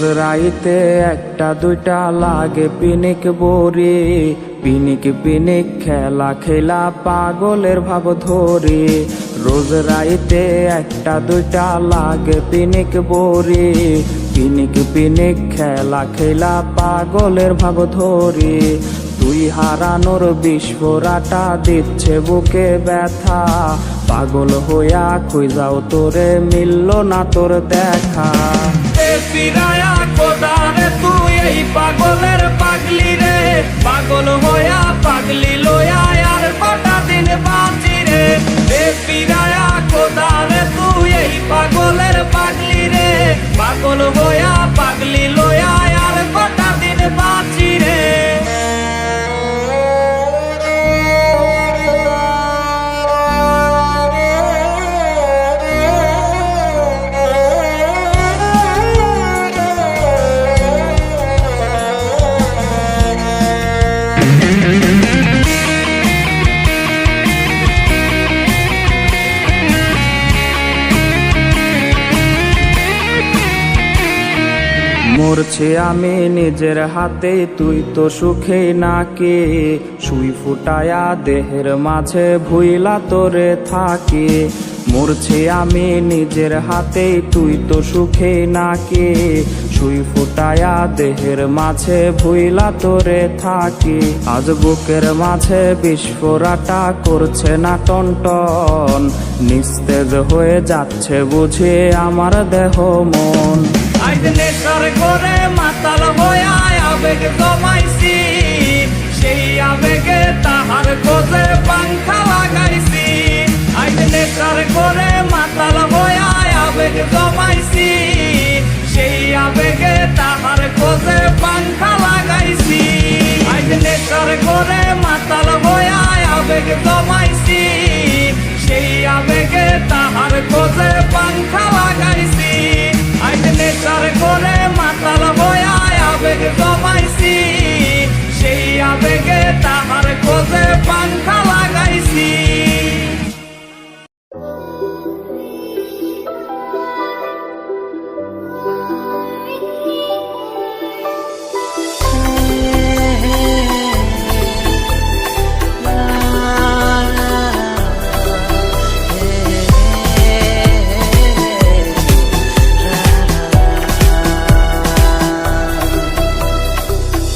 রোজ রাইতে একটা দুইটা লাগে পিনিক বড়ি, পিনিক পিনিক খেলা খেলা পাগলের ভাব ধরে। রোজ রাইতে একটা দুইটা লাগে পিনিক বড়ি, পিনিক পিনিক খেলা খেলা পাগলের ভাব ধরে। তুই হারানোর বিস্ফোরাটা দিচ্ছে বুকে ব্যথা, পাগল হইয়া খুঁজাও তোরে মিলল না তোর দেখা। ফিরায়া কোদারে তুই এই পাগলের পাগলি রে, পাগল হইয়া পাগলি লইয়া আর কটা দিন বাঁচি রে। ফিরায়া কোদারে তুই এই পাগলের পাগলি রে, পাগল হইয়া পাগলি লইয়া আর কটা দিন বাঁচি রে। মরছি আমি নিজের হাতে, তুই তো সুখে নাকি। সুই ফুটায়া দেহের মাঝে ভুইলা তোরে থাকি। মরছি আমি নিজের হাতে, তুই তো সুখে নাকি। সুই ফুটায়া দেহের মাঝে ভুইলা তোরে থাকি। আজ বুকের মাঝে বিস্ফোরাটা করছে না টনটন, নিস্তেজ হয়ে যাচ্ছে বুঝে আমার দেহ মন। আজ নেশার করে মাতাল হইয়া আবেগ জমাইছি, সেই আবেগে তাহার খোঁজে পাংখা লাগাইছি। আজ নেশার করে মাতাল হইয়া আবেগ জমাইছি, সেই আবেগে তাহার খোঁজে পাংখা লাগাইছি। আজ নেশার করে মাতাল হইয়া আবেগ জমাইছি, সেই আবেগে তাহার খোঁজে পাংখা লাগাইছি। আজ নেশার করে মাতাল হইয়া আবেগ জমাইছি, সেই আবেগে তাহার খোঁজে পাংখা লাগাইছি।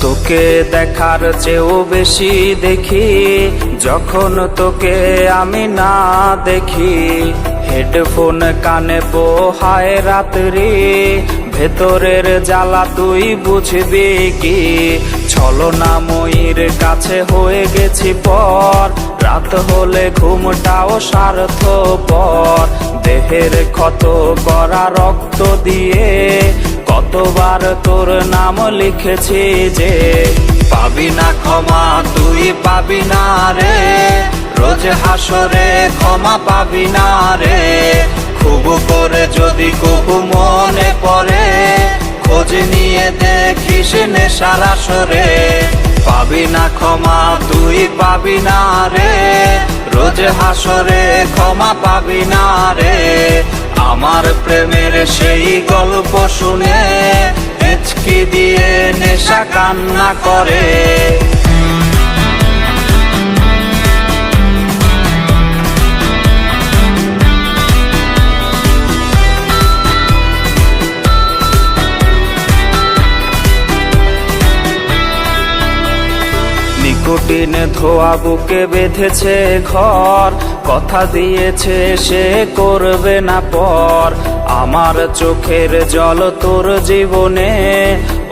তোকে দেখার চেয়েও বেশি দেখি যখন তোকে আমি না দেখি। হেডফোন কানে পোহায় রাত্রি, ভেতরের জ্বালা তুই বুঝবি কি। ছলনাময়ীর কাছে হয়ে গেছি পর, রাত হলে ঘুমটাও স্বার্থপর। দেহের ক্ষত করা রক্ত দিয়ে কতবার তোর নাম লিখেছি যে। পাবি না ক্ষমা তুই পাবি না রে, রোজ হাসরে ক্ষমা পাবি না রে। খুব করে যদি কবু মনে পড়ে, খোঁজ নিয়ে দেখিস নেশার আসরে। পাবি না ক্ষমা তুই পাবি না রে, রোজ হাসরে ক্ষমা পাবি না রে। আমার প্রেমের সেই গল্প শুনে হেঁচকি দিয়ে নেশা কান্না করে। নিকোটিন ধোয়া বুকে বেঁধেছে ঘর, কথা দিয়েছে সে করবে না পর। আমার চোখের জল তোর জীবনে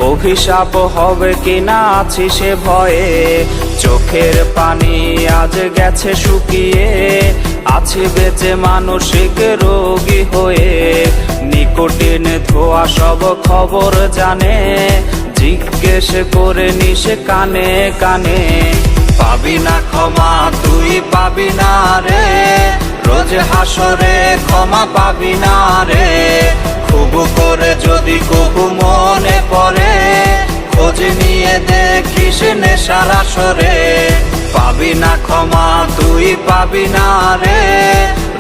অভিশাপ হবে কিনা আছি সে ভয়ে। চোখের পানি আজ গেছে শুকিয়ে, আছি বেঁচে মানসিক রোগী হয়ে। নিকোটিন ধোয়া সব খবর জানে, জিজ্ঞেস করে নিস কানে কানে। পাবি না ক্ষমা তুই পাবি না রে, রোজ হাসরে ক্ষমা পাবি না রে। খুব করে যদি কবু মনে পড়ে, খোঁজ নিয়ে দেখিস নেশার আসরে। পাবি না ক্ষমা তুই পাবি না রে,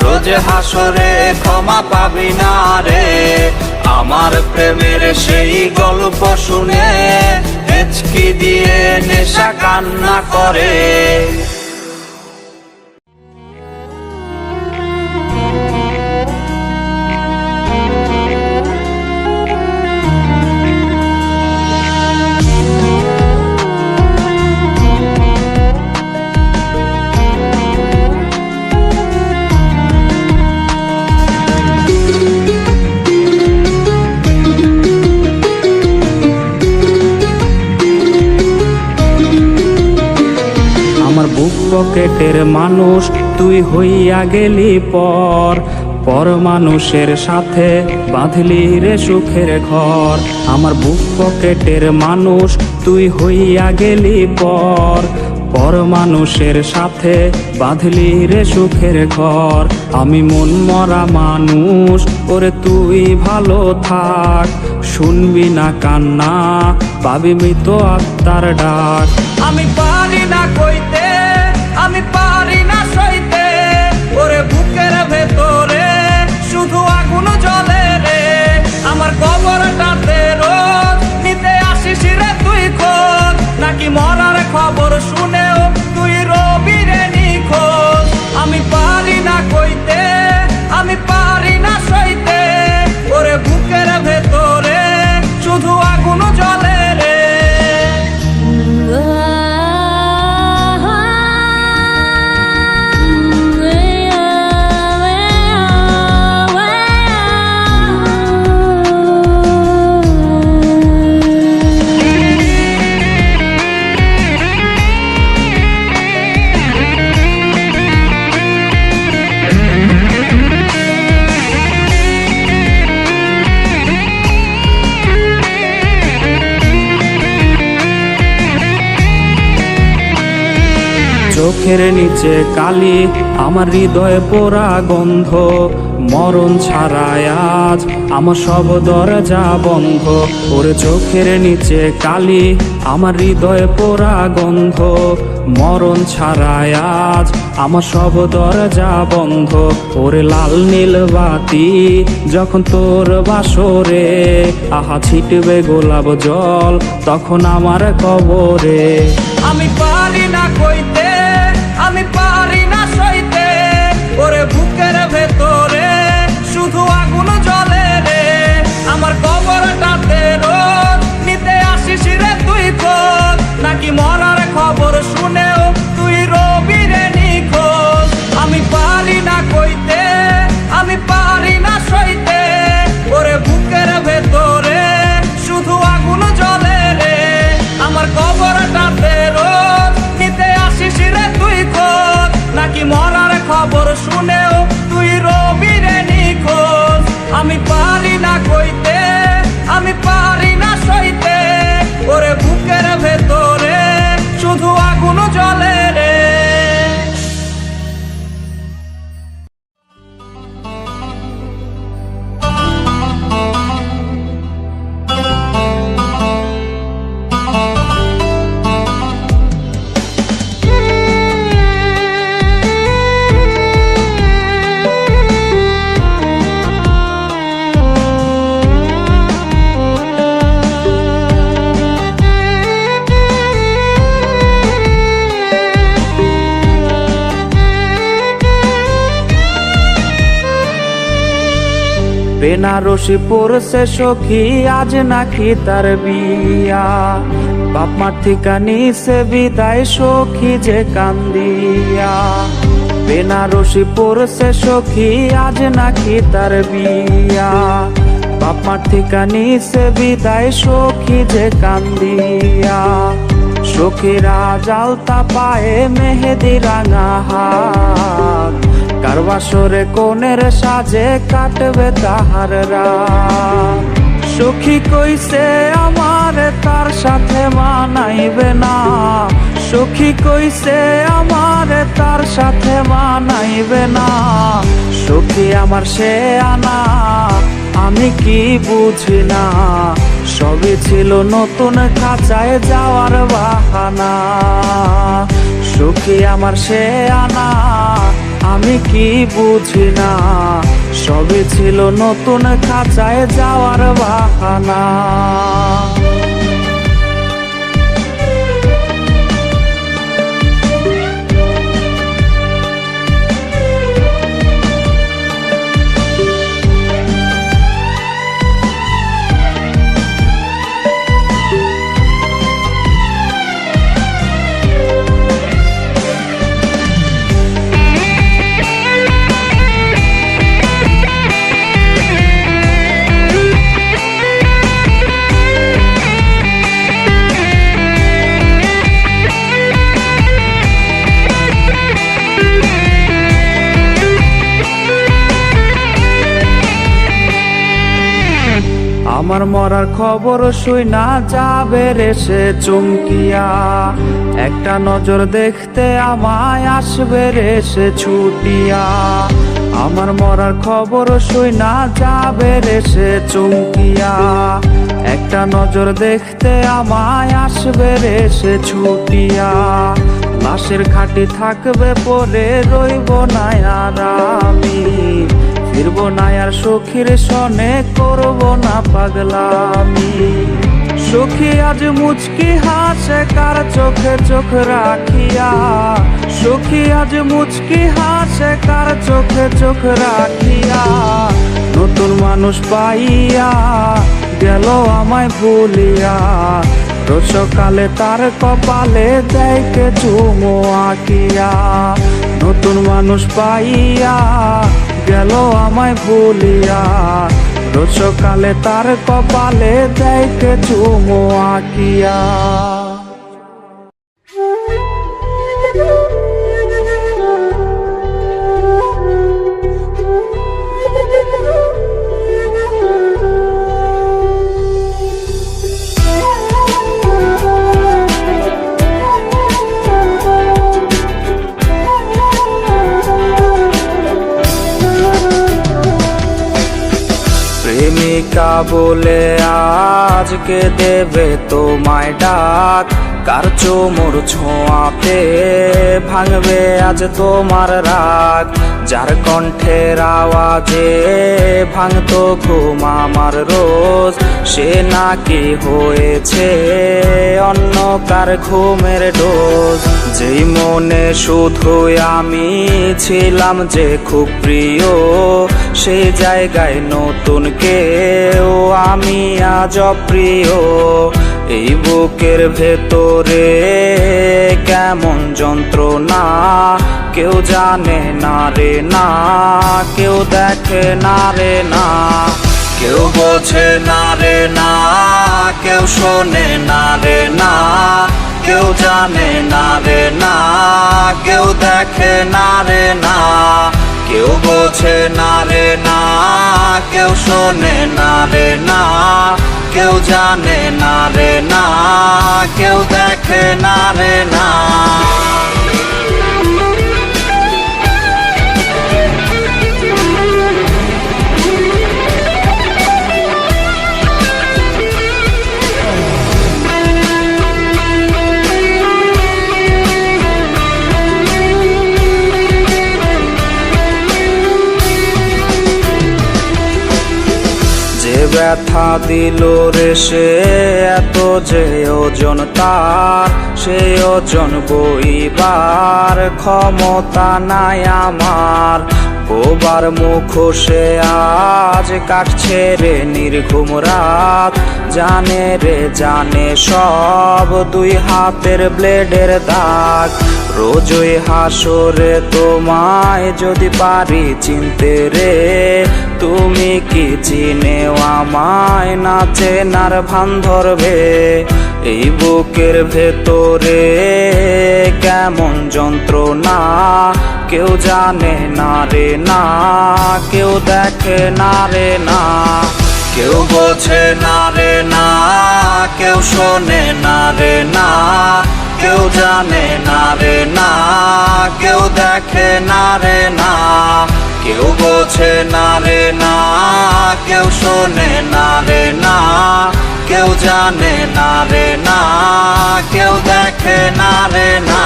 রোজ হাসরে ক্ষমা পাবি না রে। আমার প্রেমের সেই গল্প শুনে হেঁচকি দিয়ে নেশা কান্না করে। আমার বুক পকেটের মানুষ তুই হইয়া গেলি পর, পর মানুষের সাথে বাঁধলি রে সুখের ঘর। আমার বুক পকেটের মানুষ তুই হইয়া গেলি পর, পর মানুষের সাথে বাঁধলি রে সুখের ঘর। আমি মন মরা মানুষ, ওরে তুই ভালো থাক, শুনবি না কান্না, পাবি মৃত আত্মার ডাক। আমি পারি না কইতে, আমি পারি না সইতে, ওরে বুকের ভেতরে শুধু আগুন জ্বলে রে। আমার কবরটাতে রোজ নিতে আসিস রে তুই খোঁজ, নাকি মরার খবর শুনেও তুই রবি রে নিখোঁজ। আমি পারি না কইতে, আমি পারি না সইতে, ওরে বুকের ভেতরে শুধু আগুন জ্বলে রে। চোখের নিচে কালি, আমার হৃদয়ে পোড়া গন্ধ, মরণ ছাড়ায় আজ আমার সব দরজা বন্ধ। ওরে চোখের নিচে কালি, আমার হৃদয়ে পোড়া গন্ধ, মরণ ছাড়ায় আজ আমার সব দরজা বন্ধ। ওরে লাল নীল বাতি যখন তোর বাসরে, আহা ছিটবে গোলাপ জল তখন আমার কবরে। আমি পারি না কইতে, আমি পারি না সইতে, ওরে বুকের ভেতরে শুধু আগুন জ্বলে রে। আমার কবরটাতে রোজ নিতে আসিস রে তুই খোঁজ, নাকি মরার খবর শুনেও তুই রবি রে নিখোঁজ। আমি পারি না কইতে, আমি পারি না সইতে, ওরে বুকের ভেতরে শুধু আগুন জ্বলে রে। আমার কবরটাতে রোজ নিতে আসিস রে তুই খোঁজ, নাকি মরার খবর শুনেও তুই রবি রে নিখোঁজ। আমি পারি না কইতে, আমি পারি না সইতে, ওরে বুকের ভেতরে শুধু আগুন জ্বলে রে। বেনারসি পড়ছে সখী আজ নাকি তার বিয়া, বাপ মার থিকা নিছে বিদায় সখী যে কান্দিয়া। বেনারসি পড়ছে সখী আজ নাকি তার বিয়া, বাপ মার থিকা নিছে বিদায় সখী যে কান্দিয়া। সখীরা জালতা পায়ে মেহেদি রাঙা হাত, কার বাসরে কোনের সাজে কাটবে তাহার রাত। সখী কইছে আমার তার সাথে মানাইবে না, সখী কইছে আমার তার সাথে মানাইবে না। সখী আমার সে আনা আমি কি বুঝি না, সবই ছিল নতুন খাঁচায় যাওয়ার বাহানা। সখী আমার সে আনা আমি কি বুঝি না, সবই ছিল নতুন খাঁচায় যাওয়ার বাহানা। আমার মরার খবর শুইনা যাবে রে সে চমকিয়া, একটা নজর দেখতে আমায় আসবে রে সে ছুটিয়া। আমার মরার খবর শুইনা যাবে রে সে চমকিয়া, একটা নজর দেখতে আমায় আসবে রে সে ছুটিয়া। লাশের খাটি থাকবে পরে রইব না আর আমি, ফিরব না আর সখীর সনে করব না পাগলামি। সখী আজ মুচকি হাসে কার চোখে চোখ রাখিয়া, সখী আজ মুচকি হাসে কার চোখে চোখ রাখিয়া। নতুন মানুষ পাইয়া গেল আমায় ভুলিয়া, রোজ সকালে তার কপালে দেখে চুমো আঁকিয়া। নতুন মানুষ পাইয়া গেল আমায় ভুলিয়া, রোজ সকালে তার কপালে দেখে চুমো আঁকিয়া। প্রেমিকা বলে আজকে দেবে তোমায় ডাক, কার চোমর ছোঁয়াতে ভাঙবে আজ তোমার রাগ। যার কণ্ঠের আওয়াজে ভাঙতো ঘুম আমার রোজ, সে নাকি হয়েছে অন্য কার ঘুমের ডোজ। যেই মনে শুধুই আমি ছিলাম যে খুব প্রিয়, সেই জায়গায় নতুন কেউ আমি আজ অপ্রিয়। এই বুকের ভেতরে কেমন যন্ত্রণা কেউ জানে না রে না, কেউ দেখে না রে না, কেউ বোঝে না রে না, কেউ শোনে না রে না, কেউ জানে না রে না, কেউ দেখে না রে না, কেউ বোঝে না রে না, কেউ শোনে না রে না, কেউ জানে না রে না, কেউ দেখে না রে না। ব্যথা দিল রে সে এত যে ওজন তার, সে ওজন বইবার ক্ষমতা নাই আমার। বোবার মুখোশে আজ কাটছে রে নির্ঘুম রাত, জানে রে জানে সব দুই হাতের ব্লেডের দাগ। রোজই হাসরে তোমায় যদি পারি চিনতে রে, তুমি কি চিনেও আমায় না চেনার ভান ধরবে। এই বুকের ভেতরে কেমন যন্ত্রণা কেউ জানে না রে না, কেউ দেখে না রে না, কেউ বোঝে না রে না, কেউ শোনে না রে না, কেউ জানে না রে না, কেউ দেখে না রে না, কেউ বোঝে না রে না, কেউ শোনে না রে না, কেউ জানে না রে না, কেউ দেখে না রে না।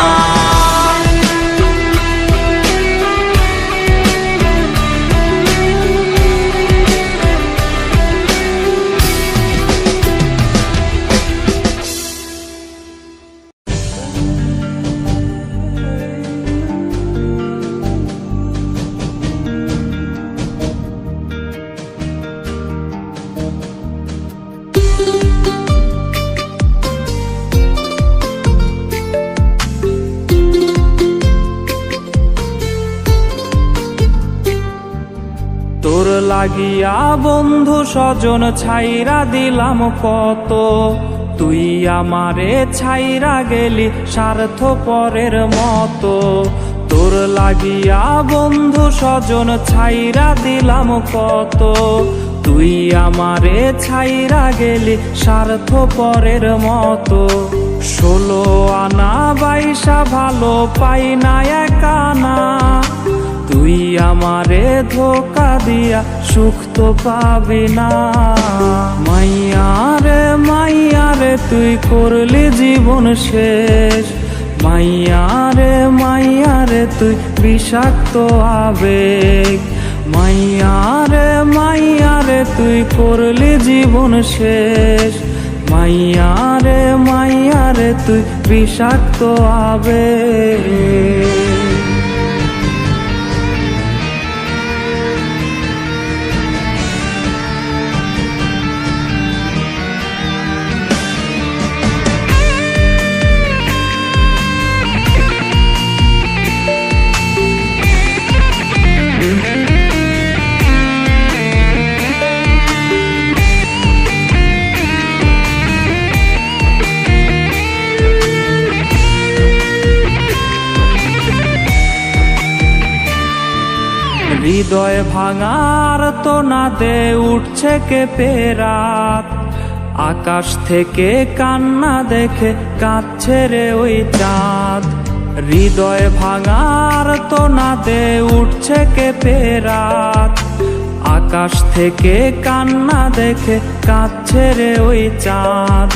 লাগিয়া বন্ধু স্বজন ছাইরা দিলাম কত, তুই আমারে ছাইরা গেলি স্বার্থপরের মতো। তোর লাগিয়া বন্ধু স্বজন ছাইরা দিলাম কত, তুই আমারে ছাইরা গেলি স্বার্থপরের মতো। 16 আনা 22 ভালো পাই না একানা, তুই আমারে ধোকা দিয়া সুখ তো পাবি না। মাইয়ারে মাইয়ারে তুই করলি জীবন শেষ, মাইয়ারে মাইয়ারে তুই বিষাক্ত আবেগ। মাইয়ারে মাইয়ারে তুই করলি জীবন শেষ, মাইয়ারে মাইয়ারে তুই বিষাক্ত আবেগ। হৃদয় ভাঙার তো না দে উঠছে কেঁপে রাত, আকাশ থেকে কান্না দেখে কাঁদছে রে ওই চাঁদ। হৃদয় ভাঙার তো না দে উঠছে কেঁপে রাত, আকাশ থেকে কান্না দেখে কাঁদছে রে ওই চাঁদ।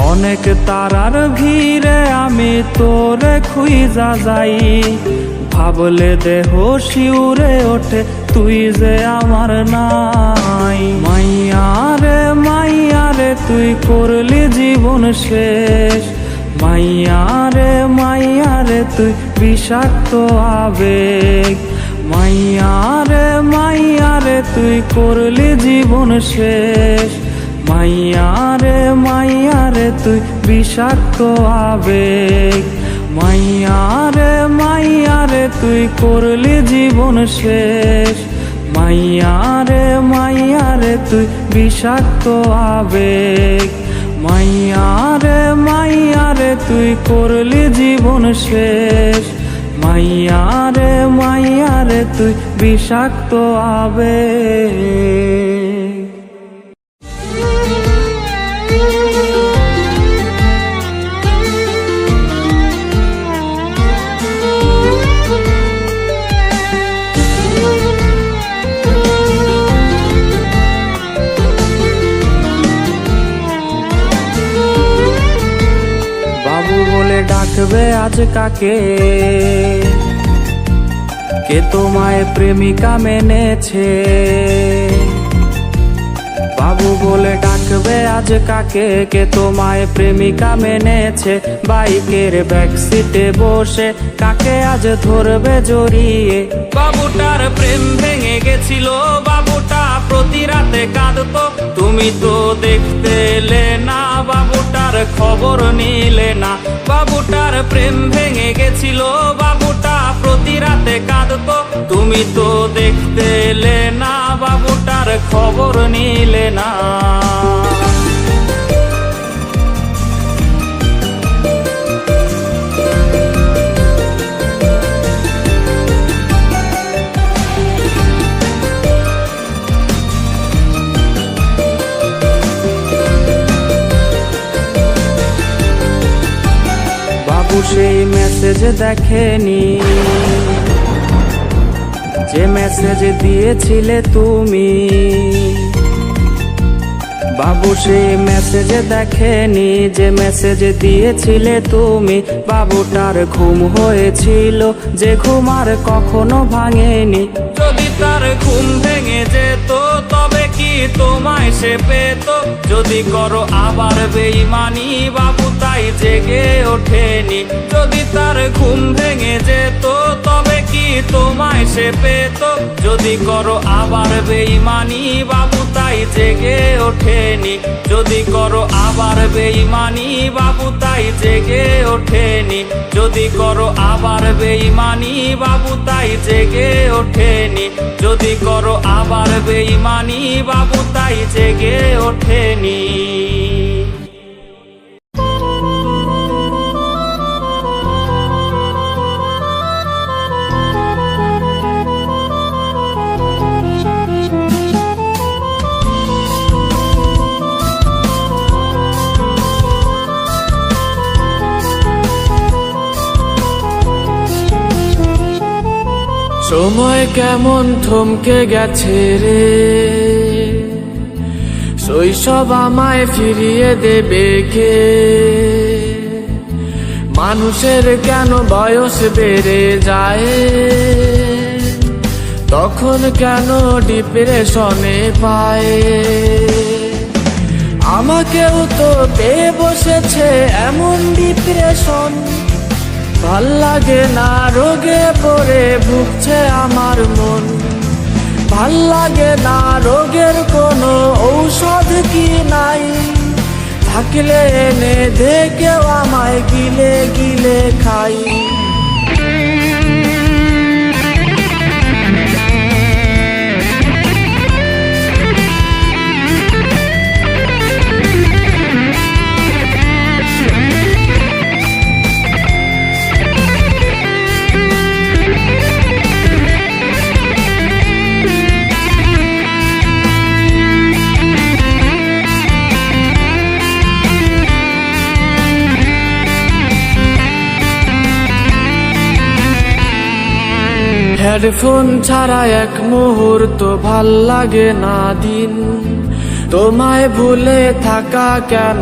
অনেক তারার ভিড়ে আমি তোরে খুঁজা যাই, ভাবলে দেহ শিউরে ওঠে তুই যে আমার নাই। মাইয়ারে মাইয়ারে তুই করলি জীবন শেষ, মাইয়ারে মাইয়ারে তুই বিষাক্ত আবেগ। মাইয়ারে মাইয়ারে তুই করলি জীবন শেষ, মাইয়ারে মাইয়ারে তুই বিষাক্ত আবেগ। মাইয়ারে মাইয়ারে তুই করলি জীবন শেষ, মাইয়ারে মাইয়ারে তুই বিষাক্ত আবেগ। মাইয়ারে মাইয়ারে তুই করলি জীবন শেষ, মাইয়ারে মাইয়ারে তুই বিষাক্ত আবেগ। বাবু বলে ডাকবে আজ কাকে, কে তোমায় প্রেমিকা মেনেছে। বাবু বলে ডাকবে আজ কাকে, কে তোমায় প্রেমিকা মেনেছে। বাইকের ব্যাক সিটে বসে কাকে আজ ধরবে জড়িয়ে। বাবুটার প্রেম ভেঙে গেছিল, বাবুটা প্রতি রাতে কাঁদতো, তুমি তো দেখতে এলে না, বাবুটার খবর নিলে না। বাবুটার প্রেম ভেঙে গেছিল, বাবুটা প্রতি রাতে কাঁদতো, তুমি তো দেখতে এলে না, বাবুটার খবর নিলে না। বাবু সেই মেসেজ দেখেনি, যে মেসেজ দিয়েছিলে তুমি। বাবু সেই মেসেজ দেখেনি, যে মেসেজ দিয়েছিলে তুমি। বাবুটার ঘুম হয়েছিল, যে ঘুম আর কখনো ভাঙেনি। যদি তার ঘুম ভেঙে যেত তবে কি তোমায় সে পেত। যদি করো আবার বেঈমানি, বাবু তাই জেগে ওঠেনি। যদি তার ঘুম ভেঙে যেত তবে কি তোমায় সে পেত? যদি করো আবার বেঈমানি বাবু তাই জেগে ওঠেনি। যদি করো আবার বেঈমানি বাবু তাই জেগে ওঠেনি। যদি করো আবার বেঈমানি বাবু তাই জেগে ওঠেনি। যদি করো আবার বেঈমানি বাবু তাই জেগে ওঠেনি। সময় কেমন থমকে গেছে রে, শৈশব আমায় ফিরিয়ে দেবে কে? মানুষের কেন বয়স বেড়ে যায়, তখন কেন ডিপ্রেশনে পায়? আমাকেও তো পেয়ে বসেছে এমন ডিপ্রেশন, ভাল লাগে না রোগে পড়ে ভুগছে আমার মন। ভাল লাগে না রোগের কোনো ঔষধ কি নাই, থাকলে এনে দে কেউ আমায় গিলে গিলে খাই। হেডফোন ছাড়া এক মুহূর্ত ভাল লাগে না দিন, তোমায় ভুলে থাকা কেন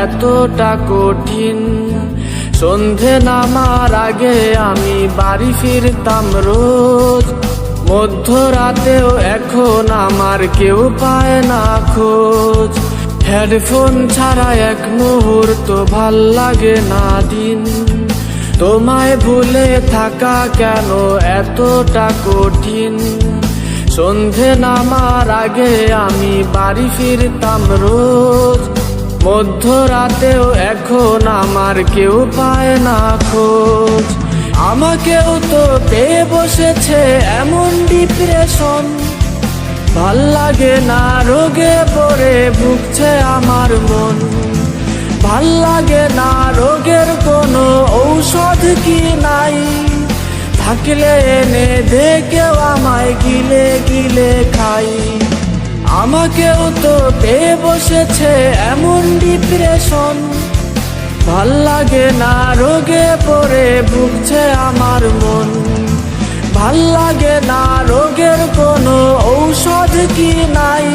এতটা কঠিন? সন্ধে নামার আগে আমি বাড়ি ফিরতাম রোজ, মধ্যরাতেও এখন আমার কেউ পায় না খোঁজ। হেডফোন ছাড়া এক মুহূর্ত ভাল লাগে না দিন, তোমায় ভুলে থাকা কেন এতটা কঠিন? সন্ধে নামার আগে আমি বাড়ি ফিরতাম রোজ, মধ্যরাতেও এখন আমার কেউ পায় না খোঁজ। আমাকেও তো পেয়ে বসেছে এমন ডিপ্রেশন, ভাল লাগে না রোগে পড়ে ভুগছে আমার মন। ভাল লাগে না রোগের কোনো ঔষধ কি নাই, থাকলে এনে দে কেউ আমায় গিলে গিলে খাই। আমাকেও তো পেয়ে বসেছে এমন ডিপ্রেশন, ভাল লাগে না রোগে পড়ে ভুগছে আমার মন। ভাল লাগে না রোগের কোনো ঔষধ কি নাই,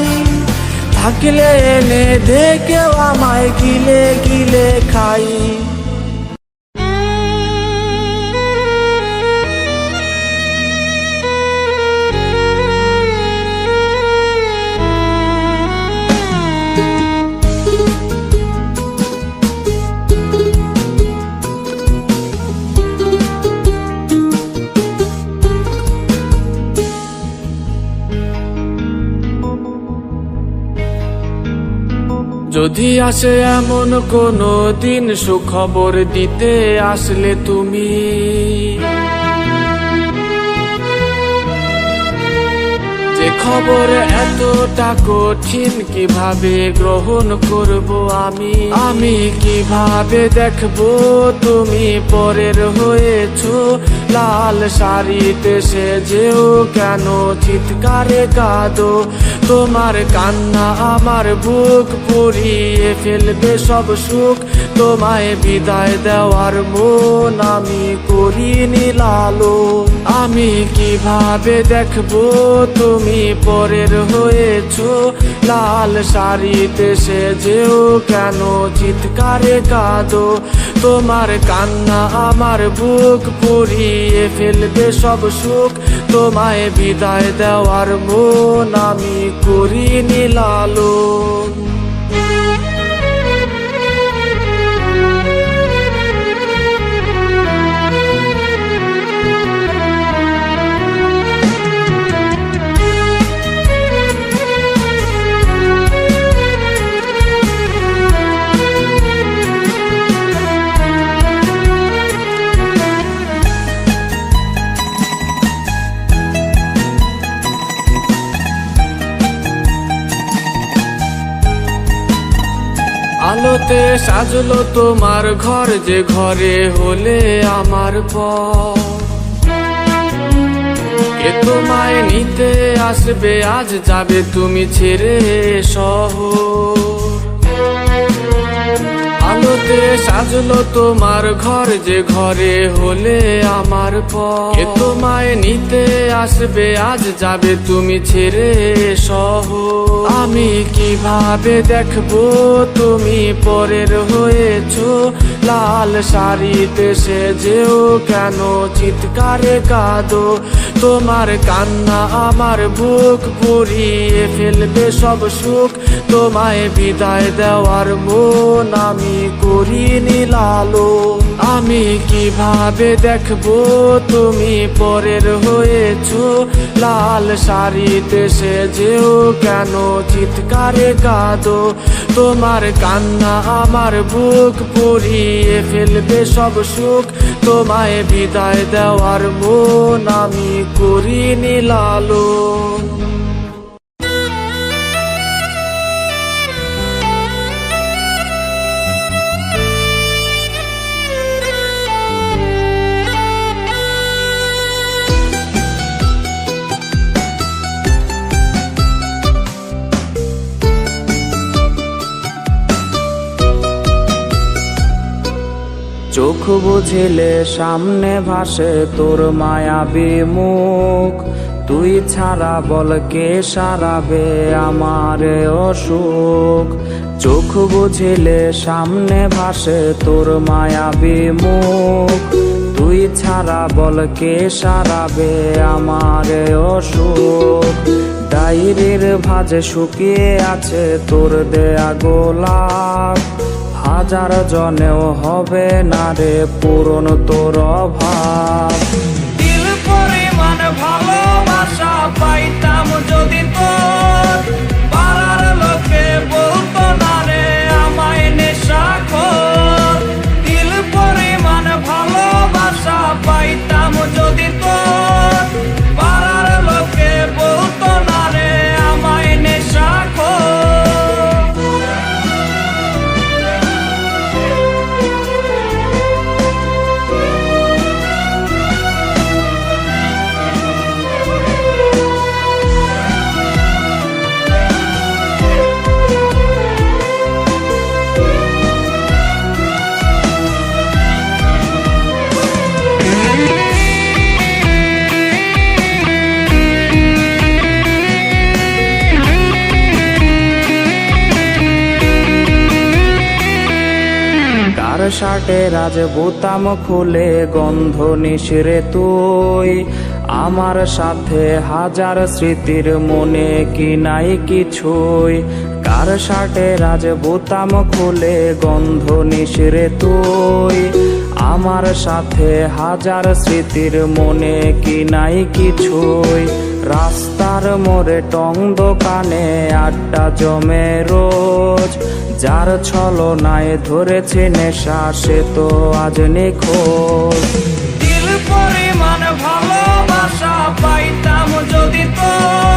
থাকলে এনে দে কেউ আমায় গিলে গিলে খাই। যদি আসে এমন কোনো দিন সুখবর দিতে আসলে তুমি, যে খবর এতটা কঠিন কিভাবে গ্রহণ করব আমি? আমি কিভাবে দেখবো তুমি পরের হয়েছো? লাল শাড়িতে সেজেও কেন চিৎকারে কাঁদো? তোমার কান্না আমার বুক পুড়িয়ে ফেলবে সব সুখ। তোমায় বিদায় দেওয়ার মন আমি করিনি লালন। আমি কিভাবে দেখবো তুমি পরের হয়েছো? লাল শাড়িতে সেজেও কেন চিৎকারে কাঁদো? তোমার কান্না আমার বুক পুড়িয়ে ফেলবে সব সুখ। তোমায় বিদায় দেওয়ার মন আমি করিনি লালন। আলোতে সাজলো তোমার ঘর, যে ঘরে হলে আমার পর। কে তোমায় নিতে আসবে, আজ যাবে তুমি ছেড়ে শহর। আলোতে সাজলো তোমার ঘর, যে ঘরে হলে আমার পর। কে তোমায় নিতে আসবে, আজ যাবে তুমি ছেড়ে শহর। আমি কিভাবে দেখবো তুমি পরের হয়েছো, লাল শাড়িতে সেজেও কেন চিৎকারে কাঁদো। তোমার কান্না আমার বুক পুড়িয়ে ফেলবে সব সুখ, তোমায় বিদায় দেওয়ার মন আমি করিনি লালো। আমি কিভাবে দেখবো তুমি পরের হয়েছো, লাল শাড়িতে সেজেও কেন চিৎকারে কাঁদো। তোমার কান্না আমার বুক পুড়িয়ে ফেলবে সব সুখ, তোমায় বিদায় দেওয়ার মন আমি করিনি লালো। চোখ বুঝিলে সামনে ভাসে তোর মায়াবী মুখ, তুই ছাড়া বল কে সারাবে আমার অসুখ। চোখ বুঝিলে সামনে ভাসে তোর মায়াবী মুখ, তুই ছাড়া বল কে সারাবে আমার অসুখ। ডায়েরির ভাঁজে শুকিয়ে আছে তোর দেয়া গোলাপ, হাজার জনেও হবে না রে পূরণ তোর অভাব। দিল পরিমাণ ভালোবাসা পাইতাম যদি তোর, পাড়ার লোকে বলতো না রে আমায় নেশাখোর। দিল পরিমাণ ভালোবাসা পাইতাম যদি তোর, পাড়ার লোকে বলতো না রে আমায় নেশাখোর। কার শার্টের আজ বোতাম খুলে গন্ধ নিশিরে তুই, আমার সাথে হাজার স্মৃতির মনে কি নাই কিছুই। কার শার্টের আজ বোতাম খুলে গন্ধ নিশিরে তুই, আমার সাথে হাজার স্মৃতির মনে কি নাই কিছুই। রাস্তার মোড়ে টং দোকানে আড্ডা জমে রোজ, যার ছলনায় ধরেছে নেশা সে তো আজ নিখোঁজ। দিল পরিমাণ ভালোবাসা পাইতাম যদি তোর,